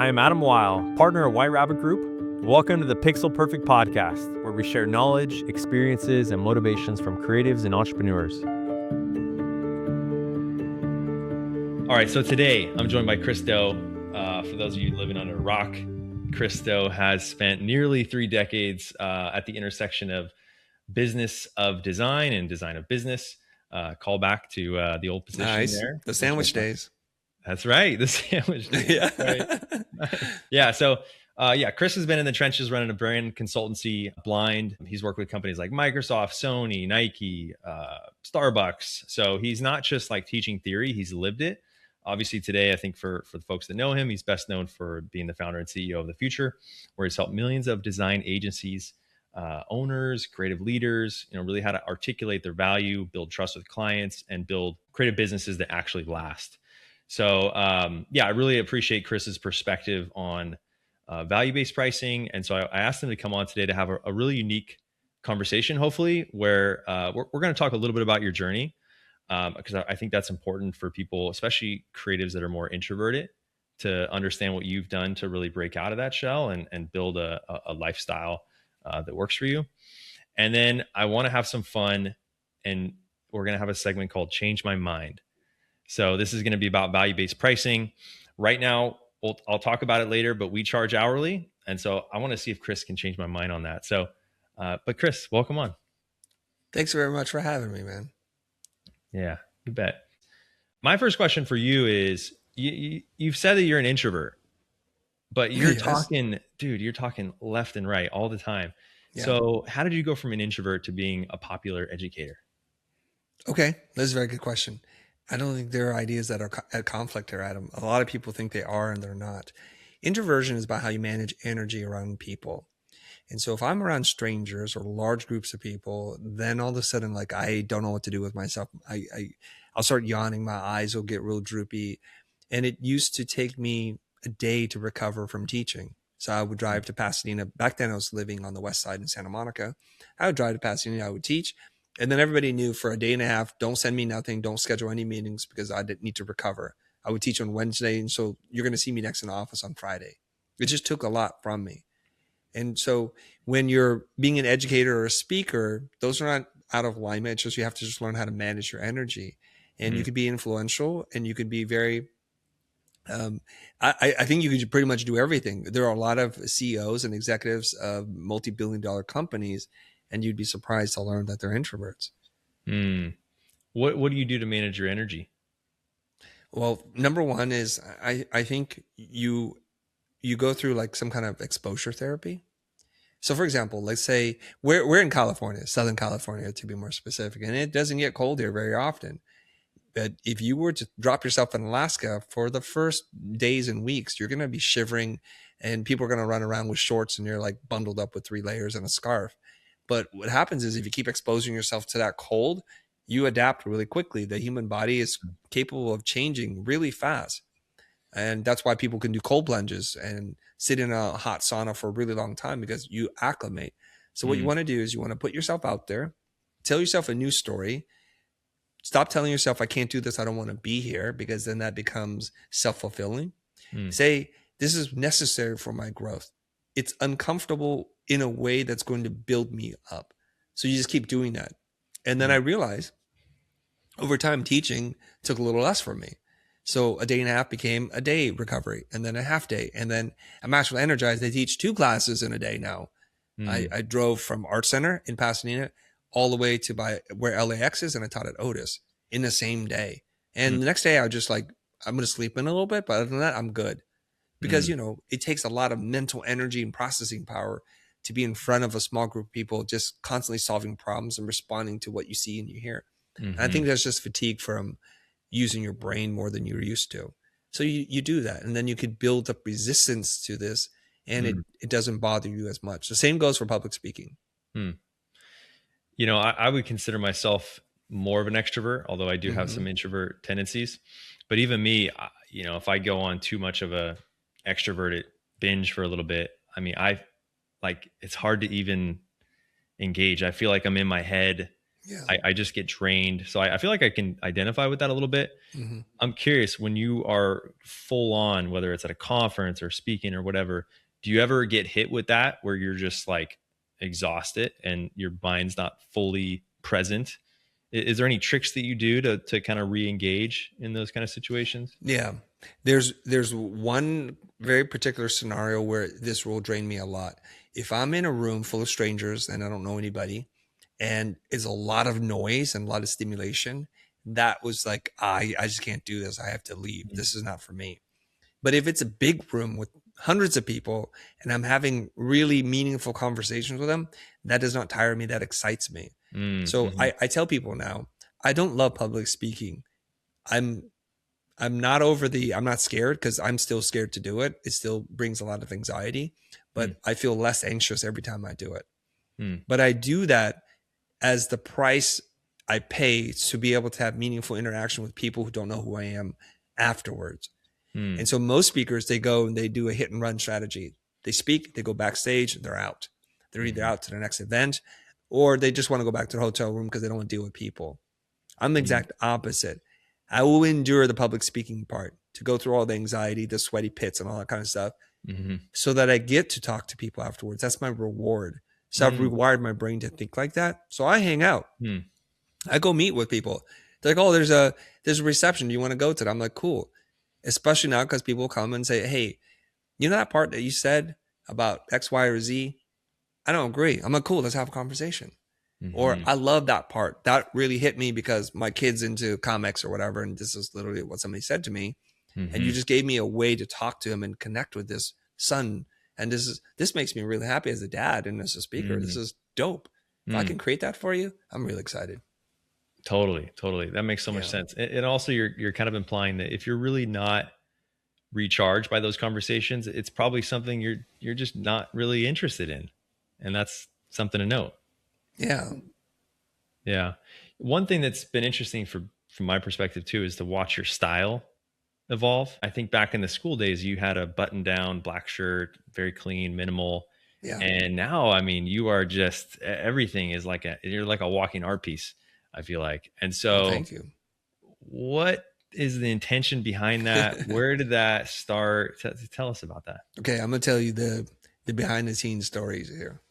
I am Adam Weil, partner at White Rabbit Group. Welcome to the Pixel Perfect podcast, where we share knowledge, experiences, and motivations from creatives and entrepreneurs. All right, so today I'm joined by Chris Do. For those of you living under a rock, Chris Do has spent nearly 3 decades at the intersection of business of design and design of business. Call back to the old position there. The sandwich days. That's right. The sandwich days. Yeah. Right. Yeah. So, Chris has been in the trenches running a brand consultancy, Blind. He's worked with companies like Microsoft, Sony, Nike, Starbucks. So he's not just like teaching theory, he's lived it. Obviously today, I think for the folks that know him, he's best known for being the founder and CEO of The Futur, where he's helped millions of design agencies, owners, creative leaders, really how to articulate their value, build trust with clients, and build creative businesses that actually last. So I really appreciate Chris's perspective on value-based pricing. And so I asked him to come on today to have a really unique conversation, hopefully, where we're going to talk a little bit about your journey, because I think that's important for people, especially creatives that are more introverted, to understand what you've done to really break out of that shell and build a lifestyle that works for you. And then I want to have some fun, and we're going to have a segment called Change My Mind. So this is going to be about value-based pricing. Right now, I'll talk about it later, but we charge hourly. And so I want to see if Chris can change my mind on that. So, but Chris, welcome on. Thanks very much for having me, man. Yeah, you bet. My first question for you is, you've said that you're an introvert, but you're talking left and right all the time. Yeah. So how did you go from an introvert to being a popular educator? Okay, that's a very good question. I don't think there are ideas that are at conflict here, Adam. A lot of people think they are and they're not. Introversion is about how you manage energy around people. And so if I'm around strangers or large groups of people, then all of a sudden, like, I don't know what to do with myself. I'll start yawning. My eyes will get real droopy. And it used to take me a day to recover from teaching. So I would drive to Pasadena. Back then I was living on the west side in Santa Monica. I would drive to Pasadena. I would teach. And then everybody knew for a day and a half, don't send me nothing. Don't schedule any meetings because I didn't need to recover. I would teach on Wednesday. And so you're going to see me next in the office on Friday. It just took a lot from me. And so when you're being an educator or a speaker, those are not out of alignment. It's just you have to just learn how to manage your energy. And you could be influential and you could be very, I think you could pretty much do everything. There are a lot of CEOs and executives of multi-billion-dollar companies, and you'd be surprised to learn that they're introverts. What do you do to manage your energy? Well, number one is I think you go through like some kind of exposure therapy. So for example, let's say we're in California, Southern California to be more specific, and it doesn't get cold here very often. But if you were to drop yourself in Alaska for the first days and weeks, you're going to be shivering and people are going to run around with shorts and you're like bundled up with 3 layers and a scarf. But what happens is if you keep exposing yourself to that cold, you adapt really quickly. The human body is capable of changing really fast. And that's why people can do cold plunges and sit in a hot sauna for a really long time, because you acclimate. So what you want to do is you want to put yourself out there, tell yourself a new story. Stop telling yourself, I can't do this, I don't want to be here, because then that becomes self-fulfilling. Say, this is necessary for my growth. It's uncomfortable in a way that's going to build me up. So you just keep doing that. And then I realized over time, teaching took a little less from me. So a day and a half became a day recovery, and then a half day. And then I'm actually energized. I teach 2 classes in a day now. I drove from Art Center in Pasadena all the way to where LAX is, and I taught at Otis in the same day. And the next day I was just like, I'm going to sleep in a little bit, but other than that, I'm good. Because, it takes a lot of mental energy and processing power to be in front of a small group of people, just constantly solving problems and responding to what you see and you hear. And I think that's just fatigue from using your brain more than you're used to. So you do that, and then you could build up resistance to this, and it doesn't bother you as much. The same goes for public speaking. I would consider myself more of an extrovert, although I do have some introvert tendencies. But even me, if I go on too much of a extroverted binge for a little bit, I mean, it's hard to even engage. I feel like I'm in my head Yeah. I just get drained. So I feel like I can identify with that a little bit. Hmm. I'm curious, when you are full on, whether it's at a conference or speaking or whatever, do you ever get hit with that where you're just like exhausted and your mind's not fully present? Is there any tricks that you do to kind of re-engage in those kind of situations? Yeah. There's one very particular scenario where this will drain me a lot. If I'm in a room full of strangers and I don't know anybody and it's a lot of noise and a lot of stimulation, that was like, I just can't do this. I have to leave. This is not for me. But if it's a big room with hundreds of people and I'm having really meaningful conversations with them, that does not tire me. That excites me. So Mm-hmm. I tell people now, I don't love public speaking. I'm I'm not over the, I'm not scared because I'm still scared to do it. It still brings a lot of anxiety, but I feel less anxious every time I do it. Mm-hmm. But I do that as the price I pay to be able to have meaningful interaction with people who don't know who I am afterwards. And so most speakers, they go and they do a hit and run strategy. They speak, they go backstage, they're out. They're either out to the next event or they just want to go back to the hotel room because they don't want to deal with people. I'm the exact opposite. I will endure the public speaking part to go through all the anxiety, the sweaty pits, and all that kind of stuff Mm-hmm. so that I get to talk to people afterwards. That's my reward. So I've rewired my brain to think like that. So I hang out. Mm-hmm. I go meet with people. They're like, oh, there's a reception. Do you want to go to that? I'm like, cool. Especially now because people come and say, hey, you know that part that you said about X, Y, or Z? I don't agree. I'm like, cool, let's have a conversation. Or Mm-hmm. I love that part. That really hit me because my kid's into comics or whatever. And this is literally what somebody said to me. And you Mm-hmm. just gave me a way to talk to him and connect with this son. And this makes me really happy as a dad and as a speaker. This is dope. If I Mm-hmm. can create that for you, I'm really excited. Totally. That makes so much Yeah. sense. And also you're kind of implying that if you're really not recharged by those conversations, it's probably something you're just not really interested in. And that's something to note. Yeah. Yeah. One thing that's been interesting from my perspective too is to watch your style evolve. I think back in the school days you had a button down black shirt, very clean, minimal. Yeah. And now, I mean, you are just everything is like you're like a walking art piece, I feel like. And Well, so thank you. what is the intention behind that? Where did that start? Tell us about that. Okay. I'm going to tell you the behind the scenes stories here.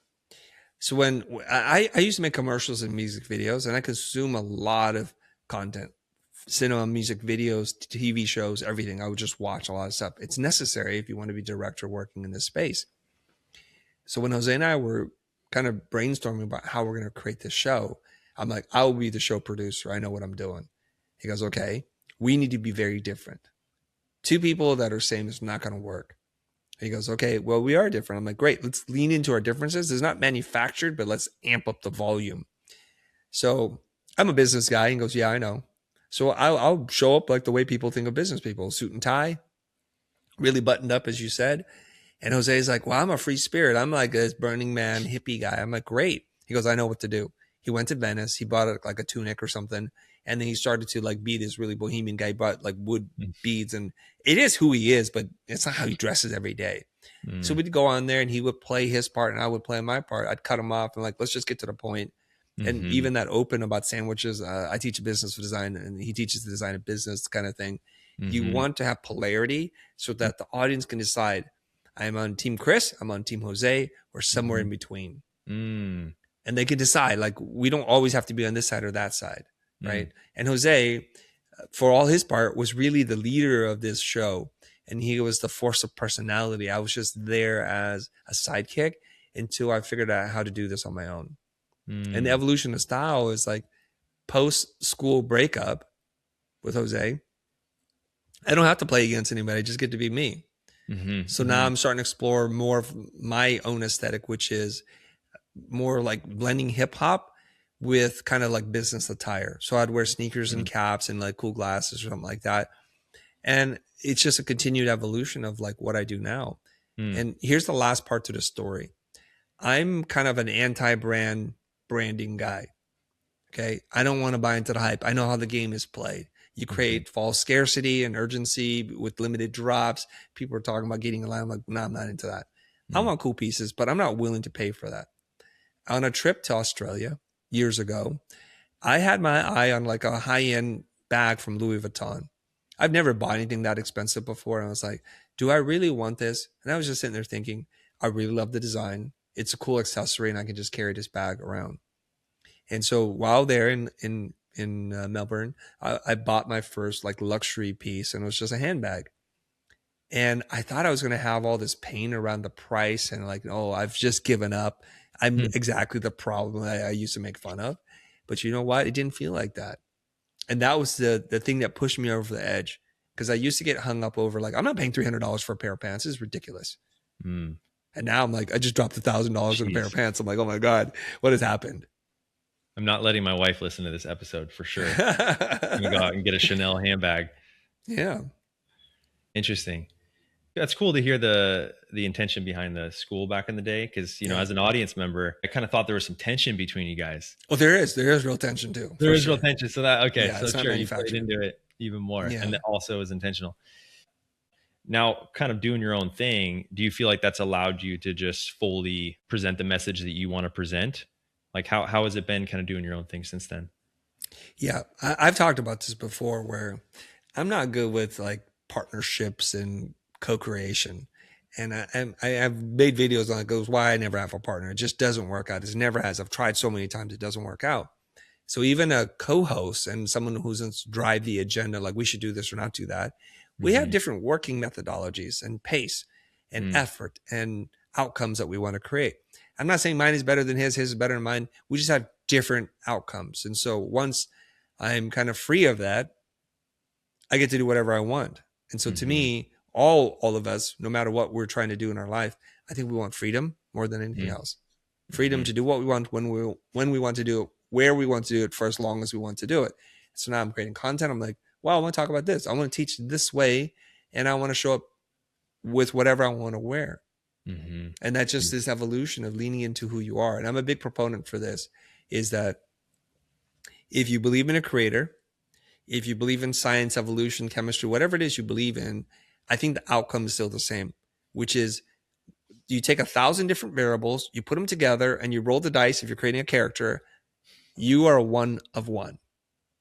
So when I used to make commercials and music videos and I consume a lot of content, cinema, music videos, TV shows, everything. I would just watch a lot of stuff. It's necessary if you want to be a director working in this space. So when Jose and I were kind of brainstorming about how we're going to create this show, I'm like, I'll be the show producer. I know what I'm doing. He goes, okay, we need to be very different. Two people that are same is not going to work. He goes, okay, well, we are different. I'm like, great, let's lean into our differences. It's not manufactured, but let's amp up the volume. So I'm a business guy. He goes, yeah, I know. So I'll show up like the way people think of business people, suit and tie, really buttoned up, as you said. And Jose's like, well, I'm a free spirit. I'm like this Burning Man hippie guy. I'm like, great. He goes, I know what to do. He went to Venice. He bought like a tunic or something. And then he started to like be this really bohemian guy. He bought like wood beads. And it is who he is, but it's not how he dresses every day. So we'd go on there and he would play his part and I would play my part. I'd cut him off and like, let's just get to the point. And even that open about sandwiches, I teach business design and he teaches the design of business kind of thing. You want to have polarity so that the audience can decide, I'm on team Chris, I'm on team Jose, or somewhere in between. And they can decide, like, we don't always have to be on this side or that side, right? And Jose, for all his part, was really the leader of this show. And he was the force of personality. I was just there as a sidekick until I figured out how to do this on my own. And the evolution of style is like post-school breakup with Jose. I don't have to play against anybody. I just get to be me. So now I'm starting to explore more of my own aesthetic, which is more like blending hip hop with kind of like business attire. So I'd wear sneakers and caps and like cool glasses or something like that. And it's just a continued evolution of like what I do now. And here's the last part to the story. I'm kind of an anti-brand branding guy. Okay. I don't want to buy into the hype. I know how the game is played. You create false scarcity and urgency with limited drops. People are talking about getting a line. I'm like, no, I'm not into that. I want cool pieces, but I'm not willing to pay for that. On a trip to Australia years ago, I had my eye on like a high-end bag from Louis Vuitton. I've never bought anything that expensive before. And I was like, do I really want this? And I was just sitting there thinking, I really love the design. It's a cool accessory and I can just carry this bag around. And so while there in Melbourne, I bought my first like luxury piece, and it was just a handbag. And I thought I was going to have all this pain around the price and like, oh, I've just given up. I'm exactly the problem that I used to make fun of. But you know what? It didn't feel like that. And that was the thing that pushed me over the edge, because I used to get hung up over like, I'm not paying $300 for a pair of pants. It's ridiculous. Mm. And now I'm like, I just dropped $1,000 on a pair of pants. I'm like, oh my God, what has happened? I'm not letting my wife listen to this episode for sure. I'm gonna go out and get a Chanel handbag. Yeah. Interesting. That's cool to hear the intention behind the school back in the day, because as an audience member, I kind of thought there was some tension between you guys. Well, there is real tension too. There is real tension. So that so sure, you played manufactured. into it even more, and that also is intentional. Now, kind of doing your own thing, do you feel like that's allowed you to just fully present the message that you want to present? Like how has it been kind of doing your own thing since then? Yeah, I've talked about this before, where I'm not good with like partnerships and co-creation. And I've made videos on it, goes why I never have a partner. It just doesn't work out. It never has. I've tried so many times, it doesn't work out. So even a co-host and someone who's going to drive the agenda, like we should do this or not do that, we have different working methodologies and pace and effort and outcomes that we want to create. I'm not saying mine is better than his is better than mine. We just have different outcomes. And so once I'm kind of free of that, I get to do whatever I want. And so to me, all of us, no matter what we're trying to do in our life, I think we want freedom more than anything else. Freedom to do what we want, when we want to do it, where we want to do it, for as long as we want to do it. So now I'm creating content. I'm like, wow, I want to talk about this. I want to teach this way, and I want to show up with whatever I want to wear. And that's just this evolution of leaning into who you are. And I'm a big proponent for this, is that if you believe in a creator, if you believe in science, evolution, chemistry, whatever it is you believe in, I think the outcome is still the same, which is you take 1,000 different variables, you put them together, and you roll the dice. If you're creating a character, you are one of one.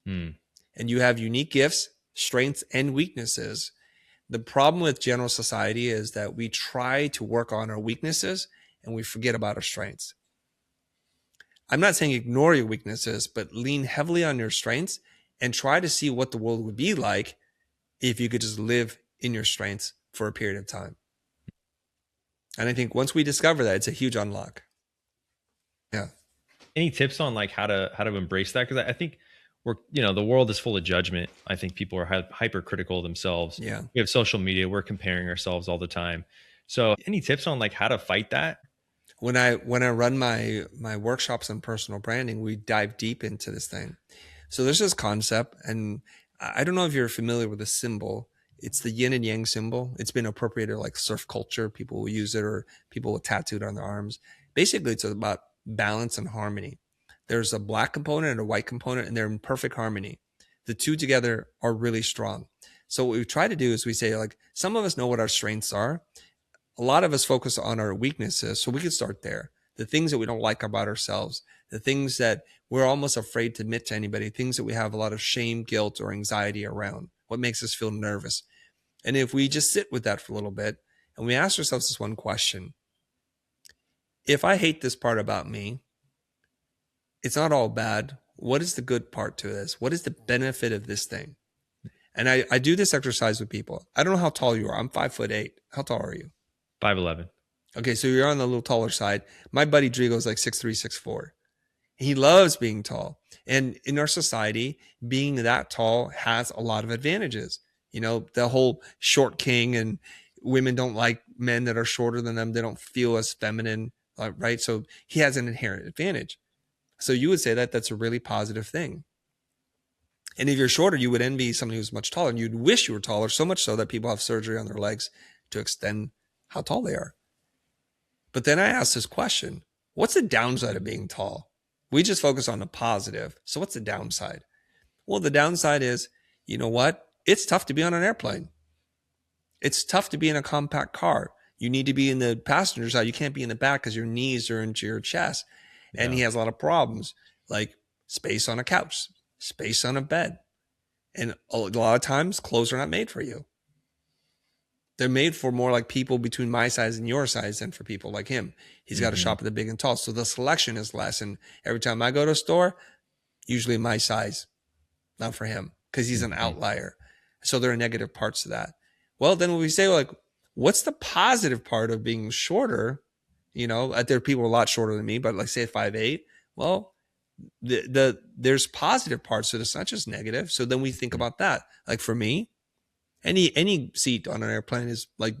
And you have unique gifts, strengths, and weaknesses. The problem with general society is that we try to work on our weaknesses and we forget about our strengths. I'm not saying ignore your weaknesses, but lean heavily on your strengths and try to see what the world would be like if you could just live in your strengths for a period of time. And I think once we discover that, it's a huge unlock. Yeah. Any tips on like how to embrace that? Because I think the world is full of judgment. I think people are hypercritical of themselves. Yeah. We have social media. We're comparing ourselves all the time. So any tips on like how to fight that? When I run my workshops on personal branding, we dive deep into this thing. So there's this concept, and I don't know if you're familiar with the symbol. It's the yin and yang symbol. It's been appropriated like surf culture. People will use it, or people will tattoo it on their arms. Basically, it's about balance and harmony. There's a black component and a white component, and they're in perfect harmony. The two together are really strong. So what we try to do is we say, like, some of us know what our strengths are. A lot of us focus on our weaknesses. So we could start there. The things that we don't like about ourselves, the things that we're almost afraid to admit to anybody, things that we have a lot of shame, guilt, or anxiety around, what makes us feel nervous. And if we just sit with that for a little bit and we ask ourselves this one question: if I hate this part about me, it's not all bad. What is the good part to this? What is the benefit of this thing? And I do this exercise with people. I don't know how tall you are. I'm 5'8". How tall are you? 5'11". Okay, so you're on the little taller side. My buddy Drigo is like 6'3", 6'4". He loves being tall. And in our society, being that tall has a lot of advantages. The whole short king, and women don't like men that are shorter than them. They don't feel as feminine, right? So he has an inherent advantage. So you would say that that's a really positive thing. And if you're shorter, you would envy somebody who's much taller, and you'd wish you were taller, so much so that people have surgery on their legs to extend how tall they are. But then I asked this question: what's the downside of being tall? We just focus on the positive. So what's the downside? Well, the downside is, you know what? It's tough to be on an airplane. It's tough to be in a compact car. You need to be in the passenger side. You can't be in the back because your knees are into your chest. And he has a lot of problems like space on a couch, space on a bed. And a lot of times clothes are not made for you. They're made for more like people between my size and your size than for people like him. He's got to shop at the big and tall. So the selection is less. And every time I go to a store, usually my size, not for him, because he's an outlier. So there are negative parts to that. Well, then when we say like, what's the positive part of being shorter? You know, there are people a lot shorter than me, but like say 5'8". Well, there's positive parts, so it's not just negative. So then we think about that. Like for me, any seat on an airplane is like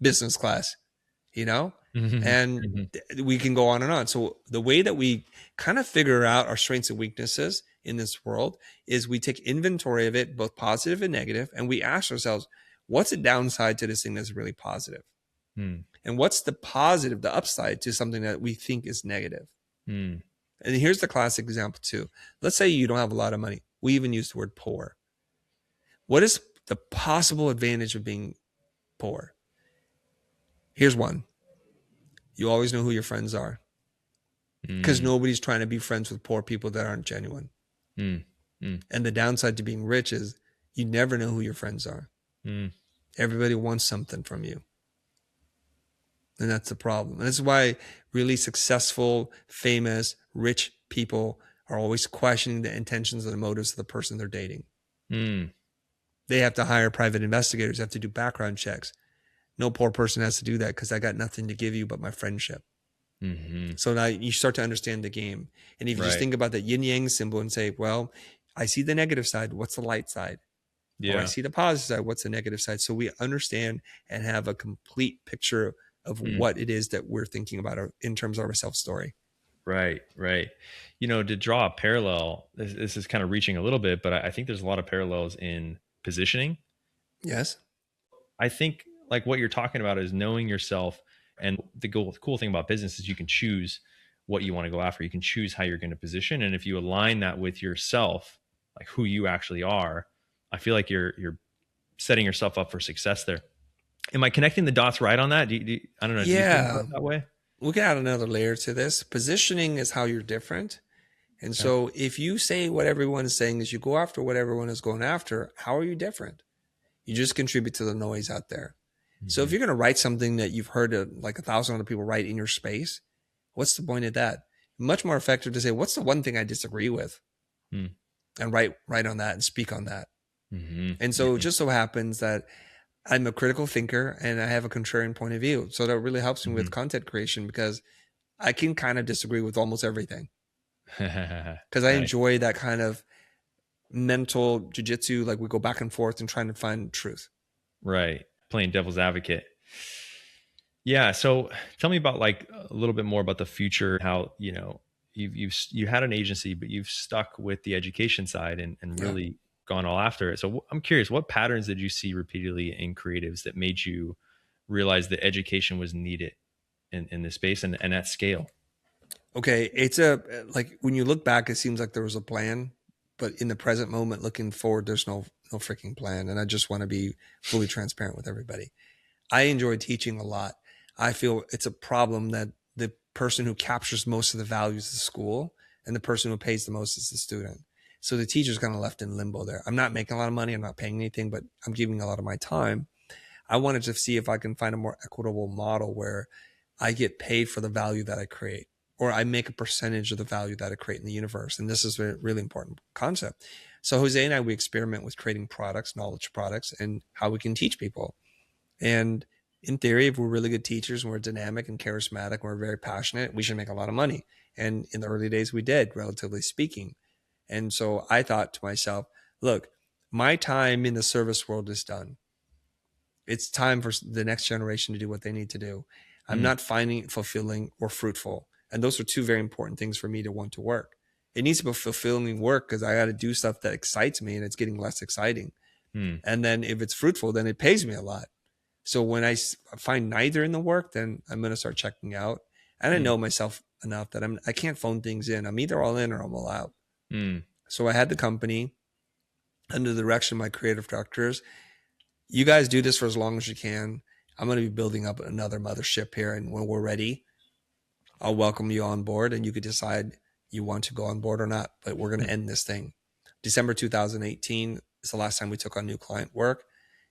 business class, you know, and we can go on and on. So the way that we kind of figure out our strengths and weaknesses in this world is we take inventory of it, both positive and negative, and we ask ourselves, what's the downside to this thing that's really positive? And what's the positive, the upside to something that we think is negative? And here's the classic example too. Let's say you don't have a lot of money. We even use the word poor. What is the possible advantage of being poor? Here's one. You always know who your friends are, because nobody's trying to be friends with poor people that aren't genuine. And the downside to being rich is you never know who your friends are. Everybody wants something from you. And that's the problem. And this is why really successful, famous, rich people are always questioning the intentions and the motives of the person they're dating. They have to hire private investigators, have to do background checks. No poor person has to do that because I got nothing to give you but my friendship. So now you start to understand the game. And if you just think about that yin yang symbol and say, well, I see the negative side. What's the light side? Or I see the positive side. What's the negative side? So we understand and have a complete picture of what it is that we're thinking about in terms of our self-story. Right. You know, to draw a parallel, this is kind of reaching a little bit, but I think there's a lot of parallels in positioning. Yes. I think like what you're talking about is knowing yourself. And the cool thing about business is you can choose what you want to go after. You can choose how you're going to position. And if you align that with yourself, like who you actually are, I feel like you're setting yourself up for success there. Am I connecting the dots right on that? I don't know. Do you think about it that way? We can add another layer to this. Positioning is how you're different. And so if you say what everyone is saying is you go after what everyone is going after, how are you different? You just contribute to the noise out there. So if you're going to write something that you've heard like 1,000 other people write in your space, what's the point of that? Much more effective to say, what's the one thing I disagree with? And write on that and speak on that. And so it just so happens that I'm a critical thinker and I have a contrarian point of view. So that really helps me with content creation because I can kind of disagree with almost everything. Because I enjoy that kind of mental jujitsu, like we go back and forth and trying to find truth. Right. Playing devil's advocate. Yeah. So tell me about like a little bit more about the future, how, you know, you had an agency, but you've stuck with the education side and really gone all after it. So I'm curious, what patterns did you see repeatedly in creatives that made you realize that education was needed in this space and at scale? Okay. It's like when you look back, it seems like there was a plan, but in the present moment, looking forward, there's no freaking plan. And I just want to be fully transparent with everybody. I enjoy teaching a lot. I feel it's a problem that the person who captures most of the values of the school and the person who pays the most is the student. So the teacher's kind of left in limbo there. I'm not making a lot of money. I'm not paying anything, but I'm giving a lot of my time. I wanted to see if I can find a more equitable model where I get paid for the value that I create, or I make a percentage of the value that I create in the universe. And this is a really important concept. So Jose and I, we experiment with creating products, knowledge products, and how we can teach people. And in theory, if we're really good teachers and we're dynamic and charismatic, and we're very passionate, we should make a lot of money. And in the early days, we did, relatively speaking. And so I thought to myself, look, my time in the service world is done. It's time for the next generation to do what they need to do. I'm not finding it fulfilling or fruitful. And those are two very important things for me to want to work. It needs to be fulfilling work because I got to do stuff that excites me and it's getting less exciting. And then if it's fruitful, then it pays me a lot. So when I find neither in the work, then I'm going to start checking out. And I know myself enough that I can't phone things in. I'm either all in or I'm all out. So I had the company under the direction of my creative directors. You guys do this for as long as you can. I'm going to be building up another mothership here. And when we're ready, I'll welcome you on board and you could decide you want to go on board or not, but we're going to end this thing. December 2018 is the last time we took on new client work.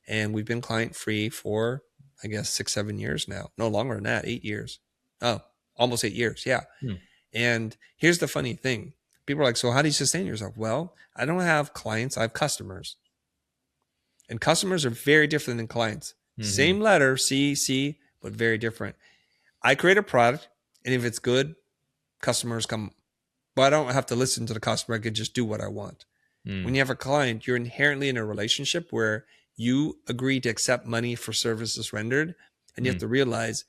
And we've been client free for, I guess, 6-7 years now. No longer than that, 8 years. Oh, almost 8 years. Yeah. And here's the funny thing. People are like, so how do you sustain yourself? Well, I don't have clients. I have customers. And customers are very different than clients. Same letter, C, but very different. I create a product, and if it's good, customers come. But I don't have to listen to the customer. I can just do what I want. When you have a client, you're inherently in a relationship where you agree to accept money for services rendered. And you have to realize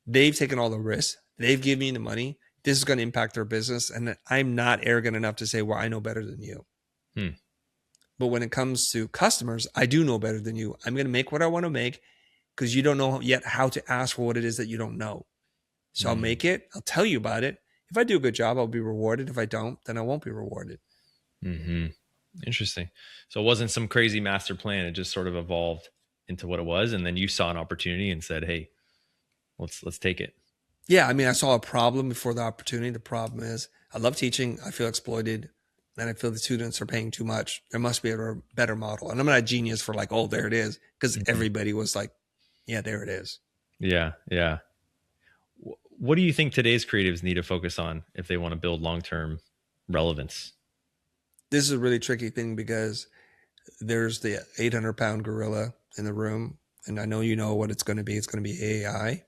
they've taken all the risks. They've given me the money. This is going to impact their business. And I'm not arrogant enough to say, well, I know better than you. But when it comes to customers, I do know better than you. I'm going to make what I want to make because you don't know yet how to ask for what it is that you don't know. So I'll make it. I'll tell you about it. If I do a good job, I'll be rewarded. If I don't, then I won't be rewarded. Interesting. So it wasn't some crazy master plan. It just sort of evolved into what it was. And then you saw an opportunity and said, hey, let's take it. Yeah. I mean, I saw a problem before the opportunity. The problem is I love teaching. I feel exploited. And I feel the students are paying too much. There must be a better model. And I'm not a genius for like, oh, there it is. Because everybody was like, yeah, there it is. Yeah. Yeah. What do you think today's creatives need to focus on if they want to build long-term relevance? This is a really tricky thing because there's the 800-pound gorilla in the room. And I know you know what it's going to be. It's going to be AI.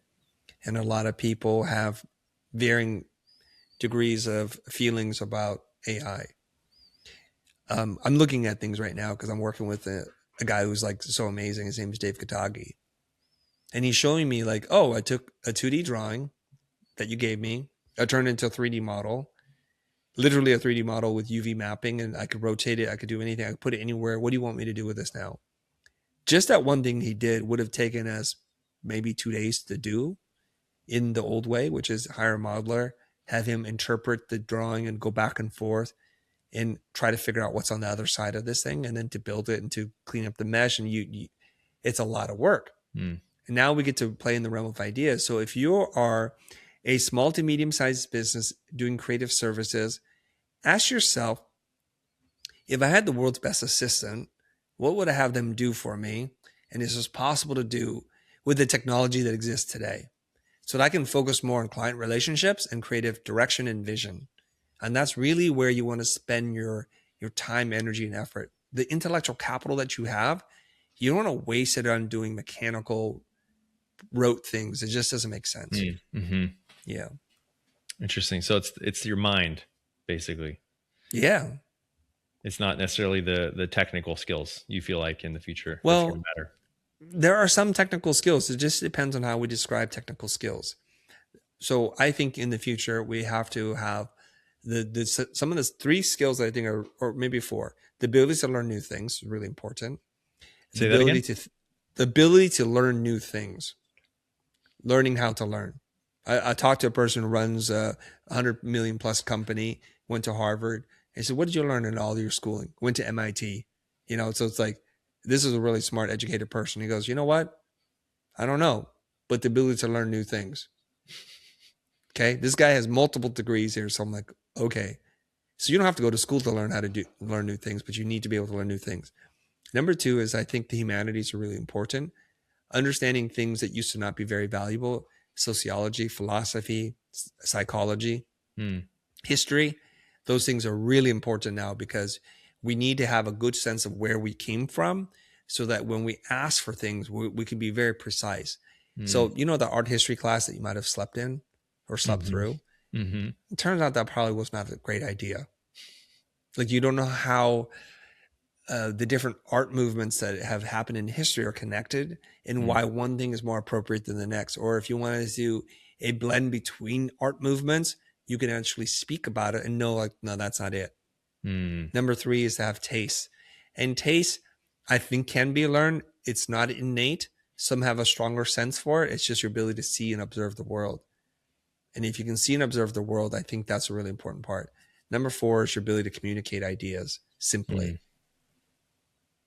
And a lot of people have varying degrees of feelings about AI. I'm looking at things right now because I'm working with a guy who's like so amazing. His name is Dave Katagi. And he's showing me like, oh, I took a 2D drawing that you gave me. I turned it into a 3D model, literally a 3D model with UV mapping, and I could rotate it. I could do anything. I could put it anywhere. What do you want me to do with this now? Just that one thing he did would have taken us maybe 2 days to do in the old way, which is hire a modeler, have him interpret the drawing and go back and forth and try to figure out what's on the other side of this thing, and then to build it and to clean up the mesh. And you it's a lot of work. And now we get to play in the realm of ideas. So if you are a small to medium-sized business doing creative services, ask yourself, if I had the world's best assistant, what would I have them do for me? And is this possible to do with the technology that exists today? So that I can focus more on client relationships and creative direction and vision. And that's really where you want to spend your time, energy, and effort. The intellectual capital that you have, you don't want to waste it on doing mechanical, rote things. It just doesn't make sense. Yeah. Interesting. So it's your mind, basically. Yeah. It's not necessarily the technical skills you feel like in the future. Well, that's gonna matter. There are some technical skills. It just depends on how we describe technical skills. So I think in the future, we have to have some of the 3 skills that I think are, or maybe 4. The ability to learn new things is really important. Say that again? The ability to learn new things. Learning how to learn. I talked to a person who runs a 100 million plus company, went to Harvard. I said, what did you learn in all your schooling? Went to MIT. So it's like, this is a really smart, educated person. He goes, you know what? I don't know, but the ability to learn new things. Okay. This guy has multiple degrees here. So I'm like, okay. So you don't have to go to school to learn how to learn new things, but you need to be able to learn new things. Number 2 is I think the humanities are really important. Understanding things that used to not be very valuable, sociology, philosophy, psychology, history, those things are really important now because we need to have a good sense of where we came from so that when we ask for things, we can be very precise. So, the art history class that you might have slept in or slept through, it turns out that probably was not a great idea. Like you don't know how the different art movements that have happened in history are connected and why one thing is more appropriate than the next. Or if you wanted to do a blend between art movements, you can actually speak about it and know like, no, that's not it. Number 3 is to have taste. And taste, I think, can be learned. It's not innate. Some have a stronger sense for it. It's just your ability to see and observe the world. And if you can see and observe the world, I think that's a really important part. Number 4 is your ability to communicate ideas simply.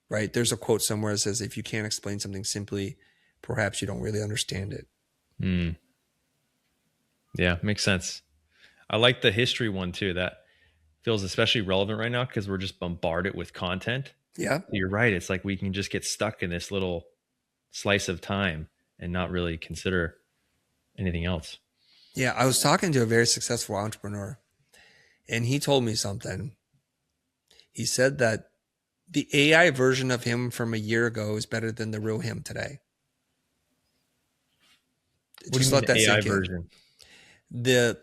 Right? There's a quote somewhere that says, if you can't explain something simply, perhaps you don't really understand it. Yeah, makes sense. I like the history one too. That feels especially relevant right now because we're just bombarded with content. Yeah. You're right. It's like we can just get stuck in this little slice of time and not really consider anything else. Yeah. I was talking to a very successful entrepreneur, and he told me something. He said that the AI version of him from a year ago is better than the real him today. What do Just you mean let the that AI sink in. version? The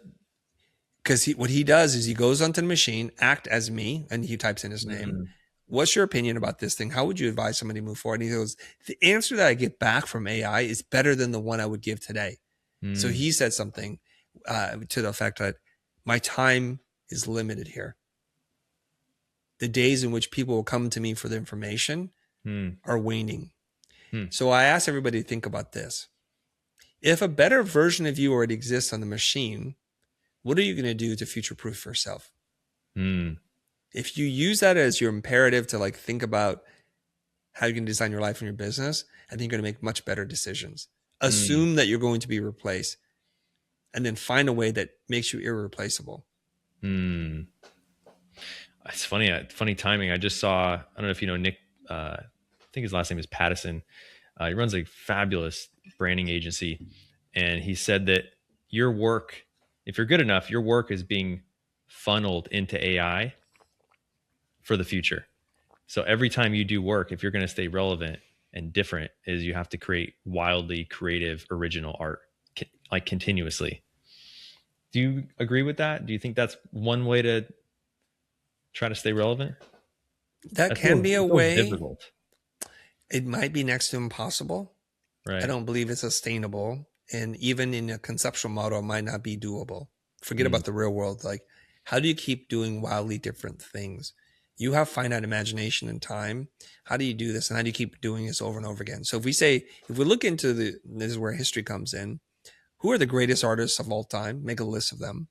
Because what he does is he goes onto the machine, act as me, and he types in his name. Mm, What's your opinion about this thing? How would you advise somebody to move forward? And he goes, the answer that I get back from AI is better than the one I would give today. So mm, he said something to the effect that my time is limited here. The days in which people will come to me for the information mm, are waning. mm, So I ask everybody to think about this. If a better version of you already exists on the machine, what are you going to do to future-proof yourself? mm, If you use that as your imperative to like think about how you can design your life and your business, I think you're going to make much better decisions. mm, Assume that you're going to be replaced and then find a way that makes you irreplaceable. mm. It's funny, funny timing. I just saw, I don't know if you know Nick, I think his last name is Pattison. He runs a fabulous branding agency. And he said that your work, if you're good enough, your work is being funneled into AI for the future. So every time you do work, if you're going to stay relevant and different, is you have to create wildly creative, original art, like continuously. Do you agree with that? Do you think that's one way to try to stay relevant? That can be a It's always way. difficult, It might be next to impossible. I right? don't believe it's sustainable. And even in a conceptual model, it might not be doable. Forget Mm, about the real world. Like, how do you keep doing wildly different things? You have finite imagination and time. How do you do this? And how do you keep doing this over and over again? So if we look into this is where history comes in. Who are the greatest artists of all time? Make a list of them.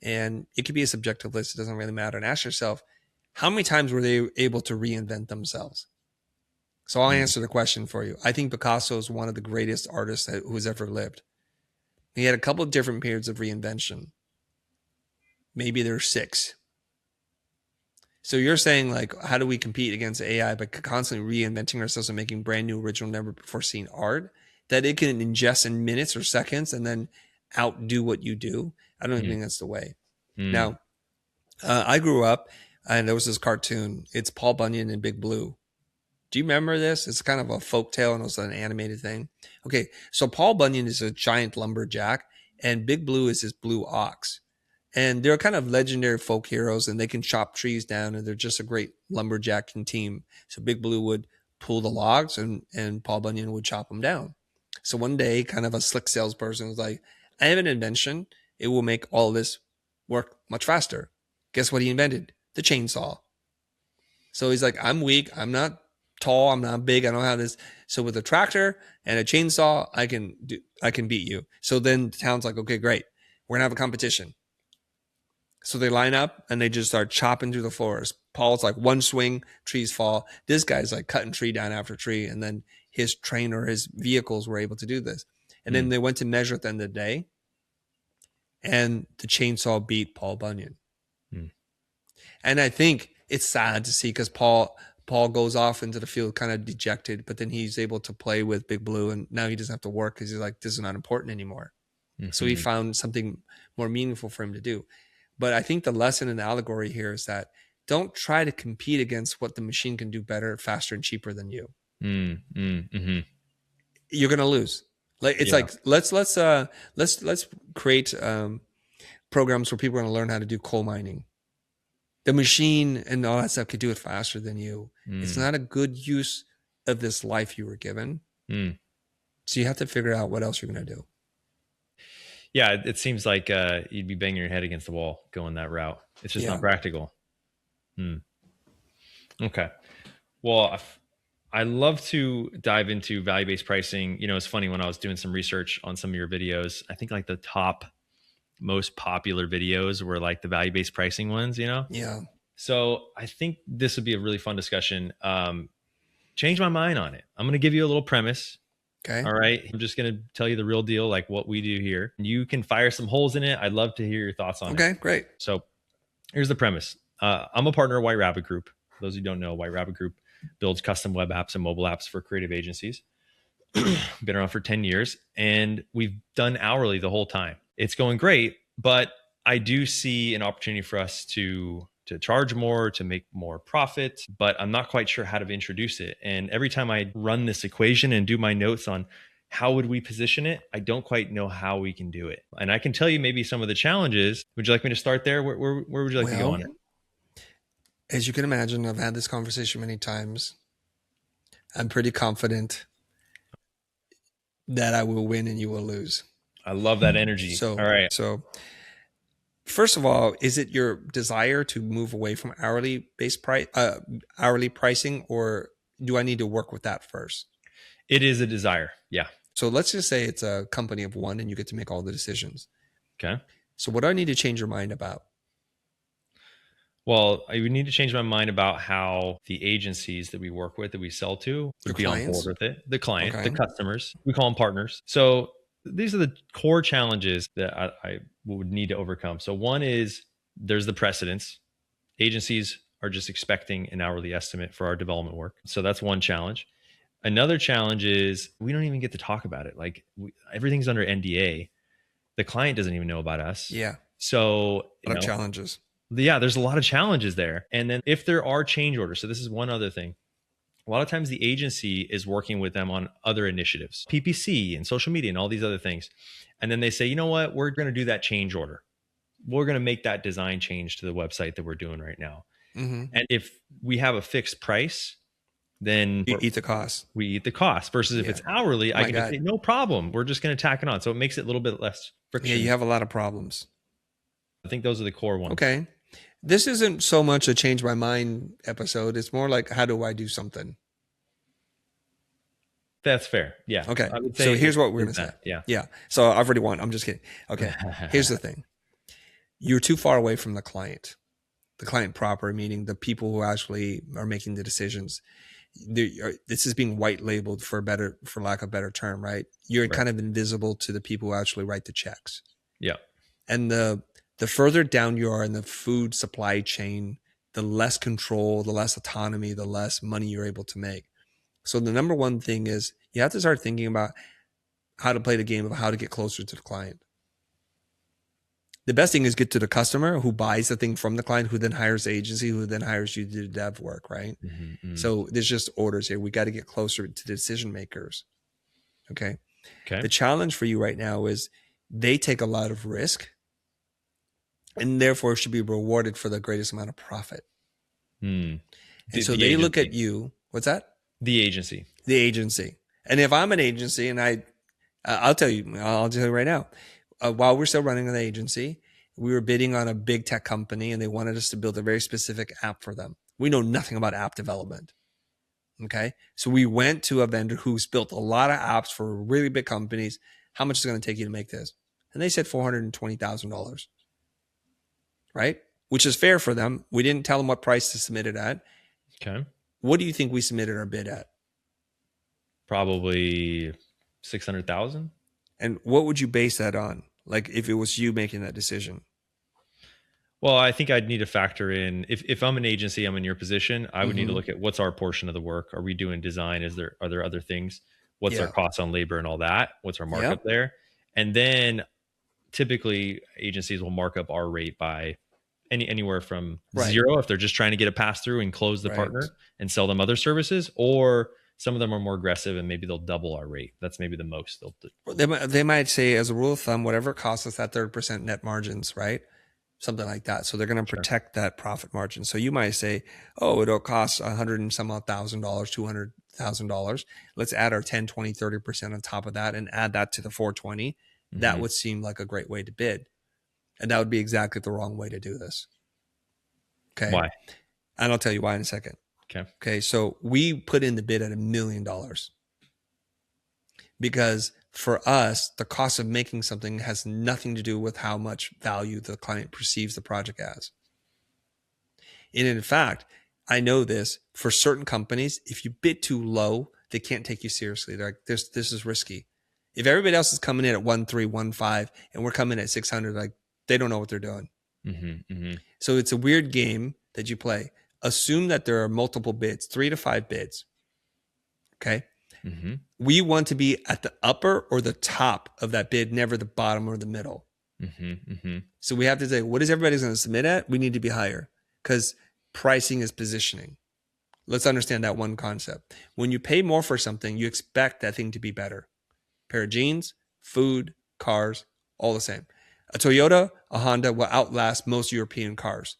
And it could be a subjective list. It doesn't really matter. And ask yourself, how many times were they able to reinvent themselves? So I'll mm, answer the question for you. I think Picasso is one of the greatest artists who's ever lived. He had a couple of different periods of reinvention. Maybe there's 6. So you're saying like, how do we compete against AI by constantly reinventing ourselves and making brand new, original, never before seen art that it can ingest in minutes or seconds and then outdo what you do? I don't mm, think that's the way. mm. Now, I grew up and there was this cartoon. It's Paul Bunyan and Big Blue. Do you remember this? It's kind of a folk tale and also an animated thing. Okay, so Paul Bunyan is a giant lumberjack and Big Blue is his blue ox. And they're kind of legendary folk heroes and they can chop trees down and they're just a great lumberjacking team. So Big Blue would pull the logs and Paul Bunyan would chop them down. So one day, kind of a slick salesperson was like, I have an invention. It will make all this work much faster. Guess what he invented? The chainsaw. So he's like, I'm weak. I'm not tall. I'm not big. I don't have this. So with a tractor and a chainsaw, I can beat you. So then the town's like, okay, great. We're gonna have a competition. So they line up and they just start chopping through the forest. Paul's like one swing, trees fall. This guy's like cutting tree down after tree. And then his trainer, his vehicles were able to do this. And then Mm, they went to measure at the end of the day and the chainsaw beat Paul Bunyan. mm, And I think it's sad to see because Paul goes off into the field kind of dejected, but then he's able to play with Big Blue and now he doesn't have to work because he's like, this is not important anymore. So he mhm, found something more meaningful for him to do. But I think the lesson in the allegory here is that don't try to compete against what the machine can do better, faster, and cheaper than you. mm, mm, mhm. You're gonna lose. Like it's Yeah. like let's create programs where people are gonna learn how to do coal mining. The machine and all that stuff could do it faster than you. It's Mm, not a good use of this life you were given. mm. So you have to figure out what else you're gonna do. Yeah, it seems like you'd be banging your head against the wall going that route. It's just not Yeah. practical. Hmm. Okay. Well, I love to dive into value-based pricing. You know, it's funny when I was doing some research on some of your videos, I think like the top most popular videos were like the value-based pricing ones, you know? Yeah. So I think this would be a really fun discussion. Change my mind on it. I'm going to give you a little premise. Okay. All right. I'm just going to tell you the real deal, like what we do here. You can fire some holes in it. I'd love to hear your thoughts on it. Okay, great. So here's the premise. I'm a partner of White Rabbit Group. For those who don't know, White Rabbit Group builds custom web apps and mobile apps for creative agencies. Been around for 10 years and we've done hourly the whole time. It's going great, but I do see an opportunity for us to charge more, to make more profit, but I'm not quite sure how to introduce it. And every time I run this equation and do my notes on how would we position it, I don't quite know how we can do it. And I can tell you maybe some of the challenges. Would you like me to start there? Where would you like to go on it? As you can imagine, I've had this conversation many times. I'm pretty confident that I will win and you will lose. I love that energy. So, all right. So first of all, is it your desire to move away from hourly pricing, or do I need to work with that first? It is a desire. Yeah. So let's just say it's a company of one and you get to make all the decisions. Okay. So what do I need to change your mind about? Well, I would need to change my mind about how the agencies that we work with, that we sell to, would be on board with it. The client, the customers, we call them partners. So these are the core challenges that I would need to overcome. So one is there's the precedence. Agencies are just expecting an hourly estimate for our development work. So that's one challenge. Another challenge is we don't even get to talk about it. Like everything's under NDA. The client doesn't even know about us. Yeah. So a lot of challenges. Yeah, there's a lot of challenges there. And then if there are change orders, so this is one other thing. A lot of times the agency is working with them on other initiatives, PPC and social media and all these other things. And then they say, you know what, we're going to do that change order. We're going to make that design change to the website that we're doing right now. Mm-hmm. And if we have a fixed price, then you eat the cost. We eat the cost versus if it's hourly, I can just say, no problem. We're just going to tack it on. So it makes it a little bit less friction. Yeah, you have a lot of problems. I think those are the core ones. Okay. This isn't so much a change my mind episode. It's more like, how do I do something? That's fair. Yeah. Okay. So here's what we're going to say. Yeah. Yeah. So I've already won. I'm just kidding. Okay. Here's the thing. You're too far away from the client proper, meaning the people who actually are making the decisions. This is being white labeled for lack of a better term, right? You're kind of invisible to the people who actually write the checks. Yeah. And the further down you are in the food supply chain, the less control, the less autonomy, the less money you're able to make. So the number one thing is you have to start thinking about how to play the game of how to get closer to the client. The best thing is get to the customer who buys the thing from the client, who then hires the agency, who then hires you to do dev work, right? Mm-hmm. So there's just orders here. We got to get closer to the decision makers. Okay. The challenge for you right now is they take a lot of risk and therefore should be rewarded for the greatest amount of profit. And so they look at you. What's that? The agency. And if I'm an agency and I'll tell you right now, while we're still running an agency, we were bidding on a big tech company and they wanted us to build a very specific app for them. We know nothing about app development. Okay. So we went to a vendor who's built a lot of apps for really big companies. How much is it going to take you to make this? And they said $420,000. Right? Which is fair for them. We didn't tell them what price to submit it at. Okay. What do you think we submitted our bid at? Probably 600,000. And what would you base that on? Like if it was you making that decision? Well, I think I'd need to factor in, if I'm an agency, I'm in your position, I would need to look at what's our portion of the work. Are we doing design? Are there other things? What's our costs on labor and all that? What's our markup there? And then typically agencies will mark up our rate by anywhere from zero if they're just trying to get a pass through and close the partner and sell them other services, or some of them are more aggressive and maybe they'll double our rate. That's maybe the most they'll do. They might say, as a rule of thumb, whatever costs us that 30% net margins, right? Something like that. So they're going to protect that profit margin. So you might say, oh, it'll cost $100 and some odd $1,000, $200,000. Let's add our 10, 20, 30% on top of that and add that to the 420. That would seem like a great way to bid. And that would be exactly the wrong way to do this. Okay. Why? And I'll tell you why in a second. Okay. So we put in the bid at $1 million because for us, the cost of making something has nothing to do with how much value the client perceives the project as. And in fact, I know this for certain companies, if you bid too low, they can't take you seriously. They're like, this is risky. If everybody else is coming in at 1.3, 1.5, and we're coming at 600, like they don't know what they're doing. So it's a weird game that you play. Assume that there are multiple bids, 3 to 5 bids. Okay. We want to be at the upper or the top of that bid, never the bottom or the middle. So we have to say, what is everybody going to submit at? We need to be higher because pricing is positioning. Let's understand that one concept. When you pay more for something, you expect that thing to be better. Pair of jeans, food, cars, all the same. A Toyota, a Honda will outlast most European cars,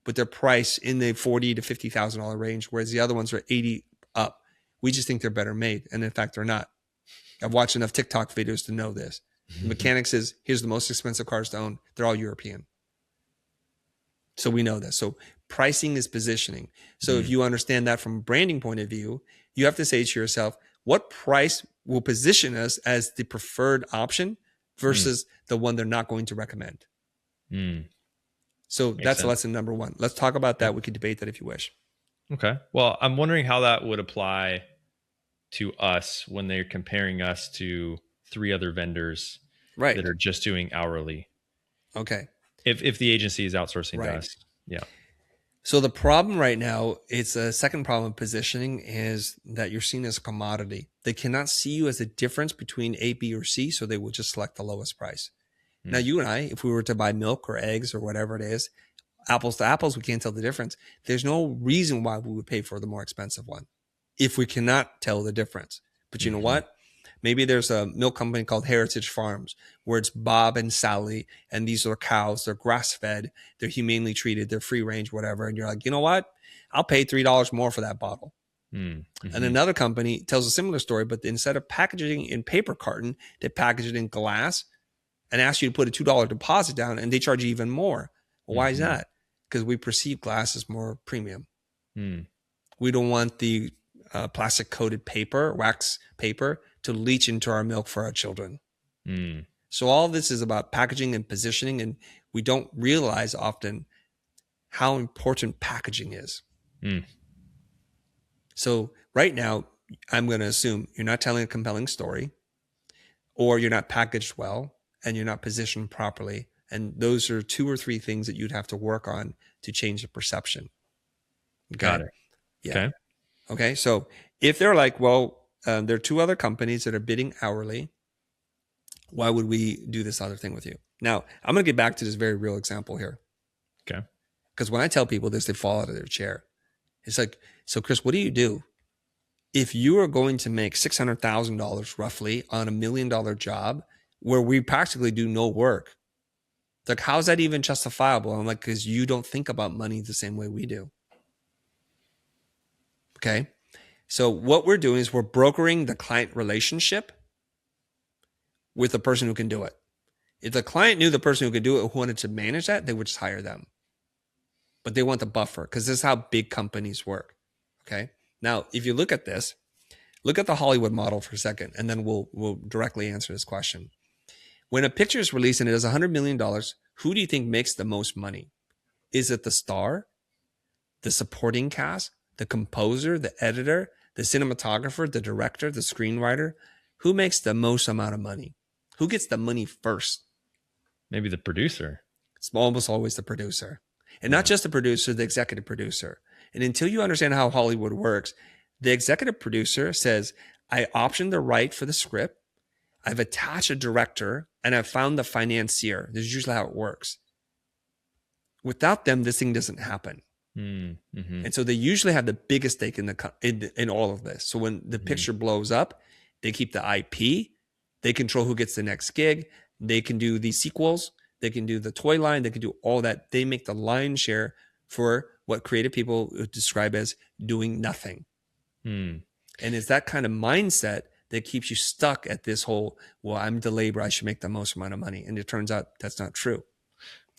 but they're priced in the $40,000 to $50,000 range, whereas the other ones are 80 up. We just think they're better made, and in fact, they're not. I've watched enough TikTok videos to know this. The mechanics is, here's the most expensive cars to own. They're all European. So we know this. So pricing is positioning. So if you understand that from a branding point of view, you have to say to yourself, what price will position us as the preferred option versus the one they're not going to recommend? So that's lesson number one. Let's talk about that. We could debate that if you wish. Okay. Well, I'm wondering how that would apply to us when they're comparing us to 3 other vendors that are just doing hourly. Okay. If the agency is outsourcing to us. Yeah. So the problem right now, it's a second problem of positioning, is that you're seen as a commodity. They cannot see you as a difference between A, B, or C, so they will just select the lowest price. Now, you and I, if we were to buy milk or eggs or whatever it is, apples to apples, we can't tell the difference. There's no reason why we would pay for the more expensive one if we cannot tell the difference. But you know what? Maybe there's a milk company called Heritage Farms where it's Bob and Sally, and these are cows. They're grass-fed. They're humanely treated. They're free range, whatever. And you're like, you know what? I'll pay $3 more for that bottle. And another company tells a similar story, but instead of packaging in paper carton, they package it in glass and ask you to put a $2 deposit down, and they charge you even more. Well, why is that? Because we perceive glass as more premium. We don't want the plastic coated paper, wax paper, to leach into our milk for our children. So all this is about packaging and positioning, and we don't realize often how important packaging is. So right now, I'm going to assume you're not telling a compelling story, or you're not packaged well, and you're not positioned properly. And those are 2 or 3 things that you'd have to work on to change the perception. Okay? Got it. Yeah. Okay. So if they're like, well, there are 2 other companies that are bidding hourly, why would we do this other thing with you? Now, I'm going to get back to this very real example here. Okay. Because when I tell people this, they fall out of their chair. It's like, so Chris, what do you do? If you are going to make $600,000 roughly on $1 million job where we practically do no work, like, how's that even justifiable? I'm like, because you don't think about money the same way we do. Okay. So what we're doing is we're brokering the client relationship with the person who can do it. If the client knew the person who could do it, who wanted to manage that, they would just hire them. But they want the buffer because this is how big companies work. Okay. Now, if you look at this, look at the Hollywood model for a second, and then we'll directly answer this question. When a picture is released and it does $100 million, who do you think makes the most money? Is it the star, the supporting cast, the composer, the editor, the cinematographer, the director, the screenwriter? Who makes the most amount of money? Who gets the money first? Maybe the producer. It's almost always the producer. And not just the producer, the executive producer. And until you understand how Hollywood works, the executive producer says, I optioned the right for the script. I've attached a director, and I've found the financier. This is usually how it works. Without them, this thing doesn't happen. And so they usually have the biggest stake in all of this. So when the picture blows up, they keep the IP. They control who gets the next gig. They can do the sequels. They can do the toy line. They can do all that. They make the lion's share for what creative people describe as doing nothing. And it's that kind of mindset that keeps you stuck at this whole, well, I'm the labor, I should make the most amount of money. And it turns out that's not true.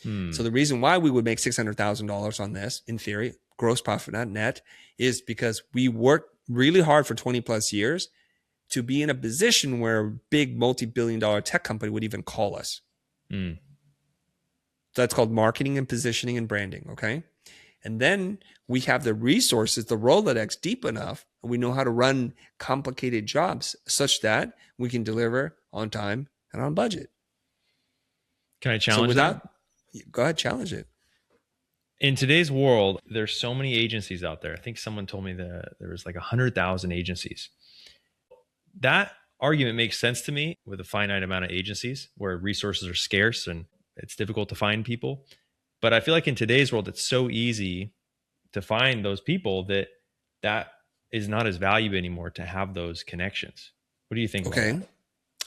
So the reason why we would make $600,000 on this, in theory, gross profit, not net, is because we worked really hard for 20 plus years to be in a position where a big multi-billion-dollar tech company would even call us. So that's called marketing and positioning and branding, okay? And then we have the resources, the Rolodex deep enough We know how to run complicated jobs such that we can deliver on time and on budget. Can I So challenge that? go ahead, challenge it. In today's world, there's so many agencies out there. I think someone told me that there was like 100,000 agencies. That argument makes sense to me with a finite amount of agencies where resources are scarce and it's difficult to find people. But I feel like in today's world, it's so easy to find those people that is not as valuable anymore to have those connections. What do you think about